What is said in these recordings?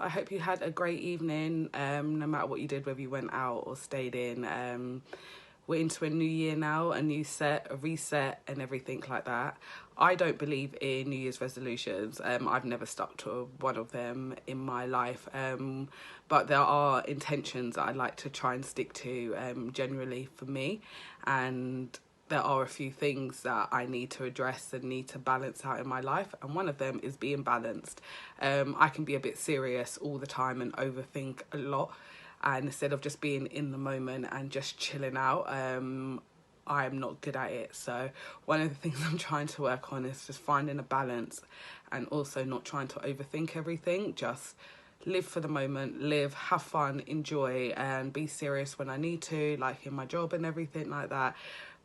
I hope you had a great evening, no matter what you did, whether you went out or stayed in. We're into a new year now, a new set, a reset, and everything like that. I don't believe in New Year's resolutions. I've never stuck to one of them in my life. But there are intentions that I like to try and stick to, generally for me. And there are a few things that I need to address and need to balance out in my life, and one of them is being balanced. I can be a bit serious all the time and overthink a lot, and instead of just being in the moment and just chilling out, I'm not good at it. So one of the things I'm trying to work on is just finding a balance and also not trying to overthink everything. Just live for the moment, live, have fun, enjoy, and be serious when I need to, like in my job and everything like that.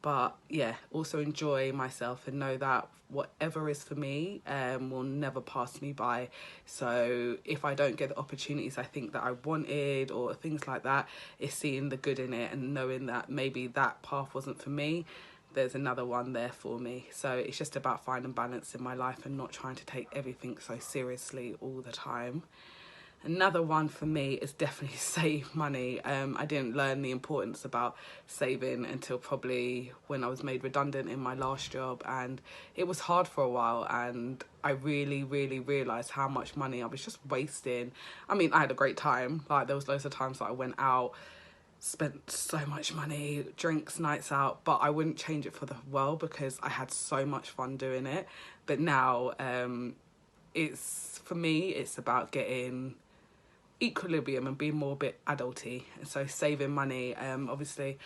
But yeah, also enjoy myself and know that whatever is for me will never pass me by. So if I don't get the opportunities I think that I wanted or things like that, it's seeing the good in it and knowing that maybe that path wasn't for me. There's another one there for me. So it's just about finding balance in my life and not trying to take everything so seriously all the time. Another one for me is definitely save money. I didn't learn the importance about saving until probably when I was made redundant in my last job, and it was hard for a while, and I really realised how much money I was just wasting. I mean, I had a great time. Like, there was loads of times that I went out, spent so much money, drinks, nights out, but I wouldn't change it for the world because I had so much fun doing it. But now, for me, it's about getting equilibrium and being more a bit adulty, and so saving money. Obviously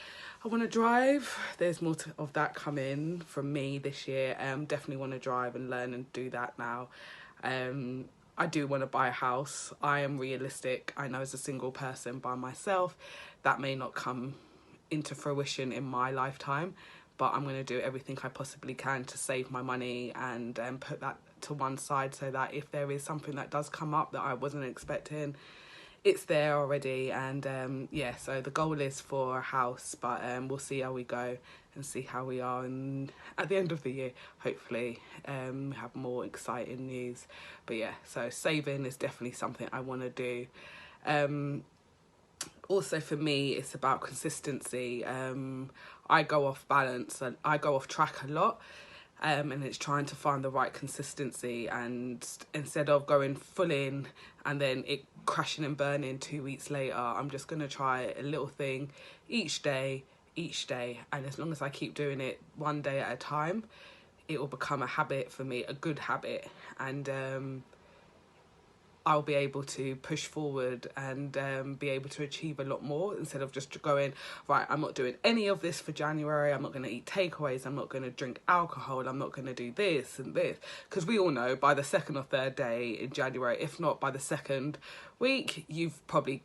I want to drive. There's more of that coming from me this year. Definitely want to drive and learn and do that now. I do want to buy a house. I am realistic. I know as a single person by myself that may not come into fruition in my lifetime, but I'm going to do everything I possibly can to save my money and put that to one side so that if there is something that does come up that I wasn't expecting, it's there already. And yeah, so the goal is for a house, but we'll see how we go and see how we are, and at the end of the year hopefully have more exciting news. But yeah, so saving is definitely something I want to do. Also for me, it's about consistency. I go off balance and I go off track a lot. And it's trying to find the right consistency, and instead of going full in and then it crashing and burning 2 weeks later, I'm just going to try a little thing each day, and as long as I keep doing it one day at a time, it will become a habit for me, a good habit, and I'll be able to push forward and be able to achieve a lot more, instead of just going, right, I'm not doing any of this for January, I'm not going to eat takeaways, I'm not going to drink alcohol, I'm not going to do this and this. Because we all know by the second or third day in January, if not by the second week, you've probably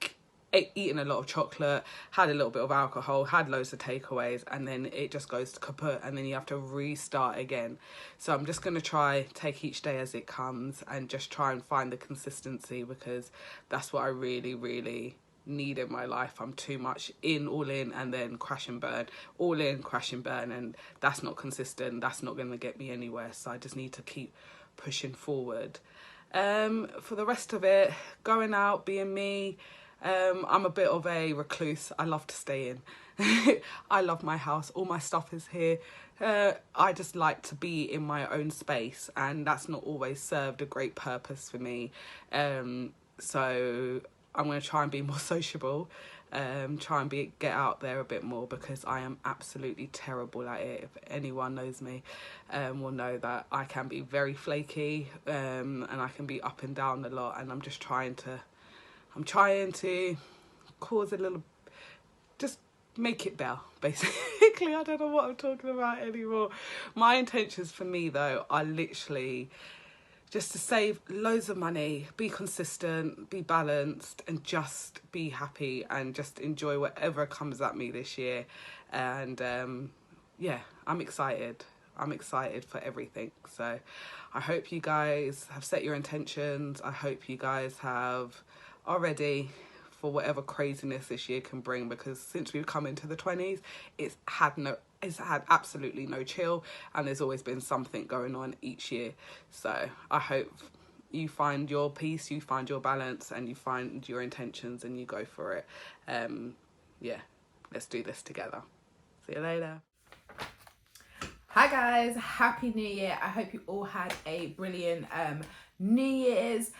eaten a lot of chocolate, had a little bit of alcohol, had loads of takeaways, and then it just goes kaput, and then you have to restart again. So I'm just going to take each day as it comes and just try and find the consistency, because that's what I really need in my life. I'm too much all in, and then crash and burn, all in, crash and burn, and that's not consistent. That's not going to get me anywhere. So I just need to keep pushing forward. For the rest of it, going out, being me. I'm a bit of a recluse. I love to stay in. I love my house. All my stuff is here. I just like to be in my own space, and that's not always served a great purpose for me. So I'm going to try and be more sociable, try and get out there a bit more, because I am absolutely terrible at it. If anyone knows me, will know that I can be very flaky, and I can be up and down a lot, and I'm trying to cause a little, just make it better, basically. I don't know what I'm talking about anymore. My intentions for me, though, are literally just to save loads of money, be consistent, be balanced, and just be happy and just enjoy whatever comes at me this year. And yeah, I'm excited. I'm excited for everything. So I hope you guys have set your intentions. I hope you guys are ready for whatever craziness this year can bring, because since we've come into the 20s, it's had absolutely no chill, and there's always been something going on each year. So I hope you find your peace, you find your balance, and you find your intentions, and you go for it. Yeah, let's do this together. See you later. Hi guys, happy new year. I hope you all had a brilliant new year's.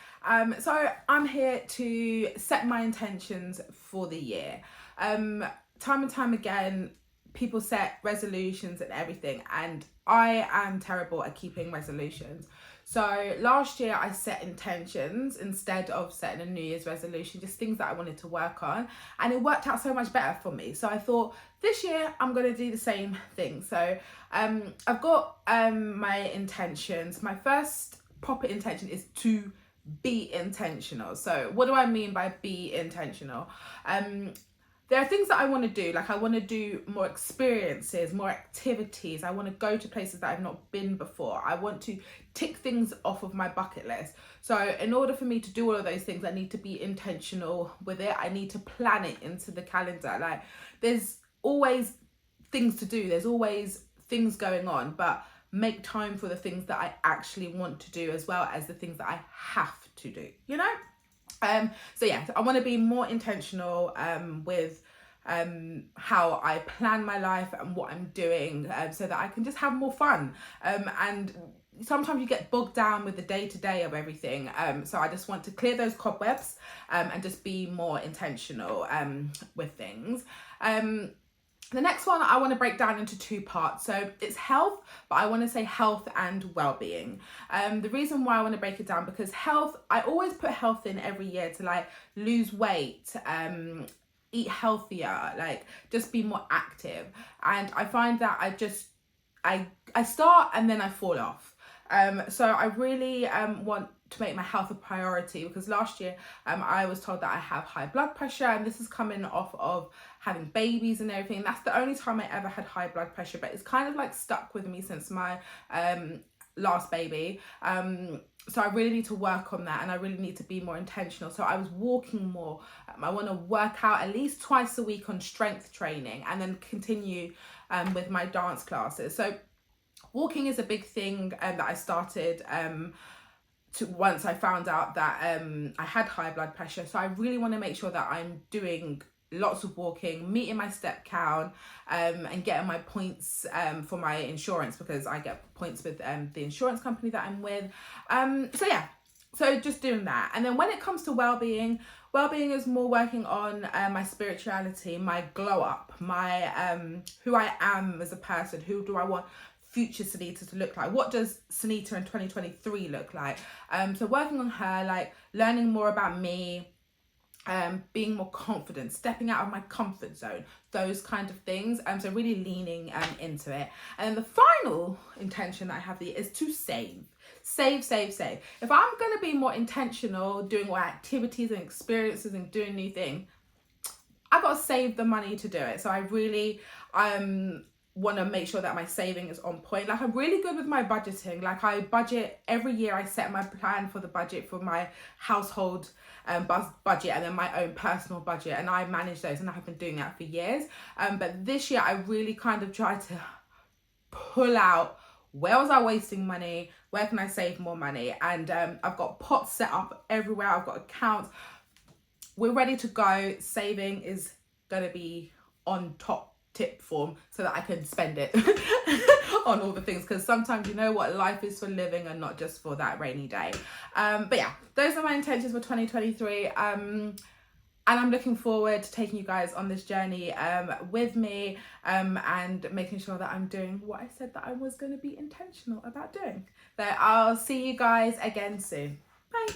So I'm here to set my intentions for the year. Time and time again, people set resolutions and everything, and I am terrible at keeping resolutions. So last year I set intentions instead of setting a New Year's resolution, just things that I wanted to work on, and it worked out so much better for me. So I thought this year I'm going to do the same thing. So I've got my intentions. My first proper intention is to be intentional. So what do I mean by be intentional? There are things that I want to do, like I want to do more experiences, more activities. I want to go to places that I've not been before. I want to tick things off of my bucket list. So in order for me to do all of those things, I need to be intentional with it. I need to plan it into the calendar. Like there's always things to do. There's always things going on, but make time for the things that I actually want to do as well as the things that I have to do, you know? So yeah, I want to be more intentional with how I plan my life and what I'm doing, so that I can just have more fun. And sometimes you get bogged down with the day-to-day of everything. So I just want to clear those cobwebs and just be more intentional with things. The next one I want to break down into two parts. So it's health, but I want to say health and well-being. The reason why I want to break it down, because health, I always put health in every year to like lose weight, eat healthier, like just be more active. And I find that I start and then I fall off. So I really want to make my health a priority, because last year I was told that I have high blood pressure, and this is coming off of having babies and everything. That's the only time I ever had high blood pressure, but it's kind of like stuck with me since my last baby. So I really need to work on that, and I really need to be more intentional. So I was walking more. I want to work out at least twice a week on strength training, and then continue with my dance classes. So walking is a big thing that I started once I found out that I had high blood pressure. So I really want to make sure that I'm doing lots of walking, meeting my step count, and getting my points for my insurance, because I get points with the insurance company that I'm with. So yeah, so just doing that. And then when it comes to well-being is more working on my spirituality, my glow up, my who I am as a person. Who do I want future Sunita to look like? What does Sunita in 2023 look like? So working on her, like learning more about me, being more confident, stepping out of my comfort zone, those kind of things. So really leaning into it. And then the final intention that I have is to save. If I'm going to be more intentional, doing more activities and experiences and doing new things, I got to save the money to do it. So I really want to make sure that my saving is on point. Like I'm really good with my budgeting. Like I budget every year. I set my plan for the budget for my household budget, and then my own personal budget, and I manage those, and I've been doing that for years. But this year I really kind of tried to pull out, where was I wasting money? Where can I save more money? And I've got pots set up everywhere. I've got accounts. We're ready to go. Saving is going to be on top tip form, so that I can spend it on all the things, because sometimes you know what, life is for living and not just for that rainy day. But yeah, those are my intentions for 2023, and I'm looking forward to taking you guys on this journey with me, and making sure that I'm doing what I said that I was going to be intentional about doing. So I'll see you guys again soon. Bye.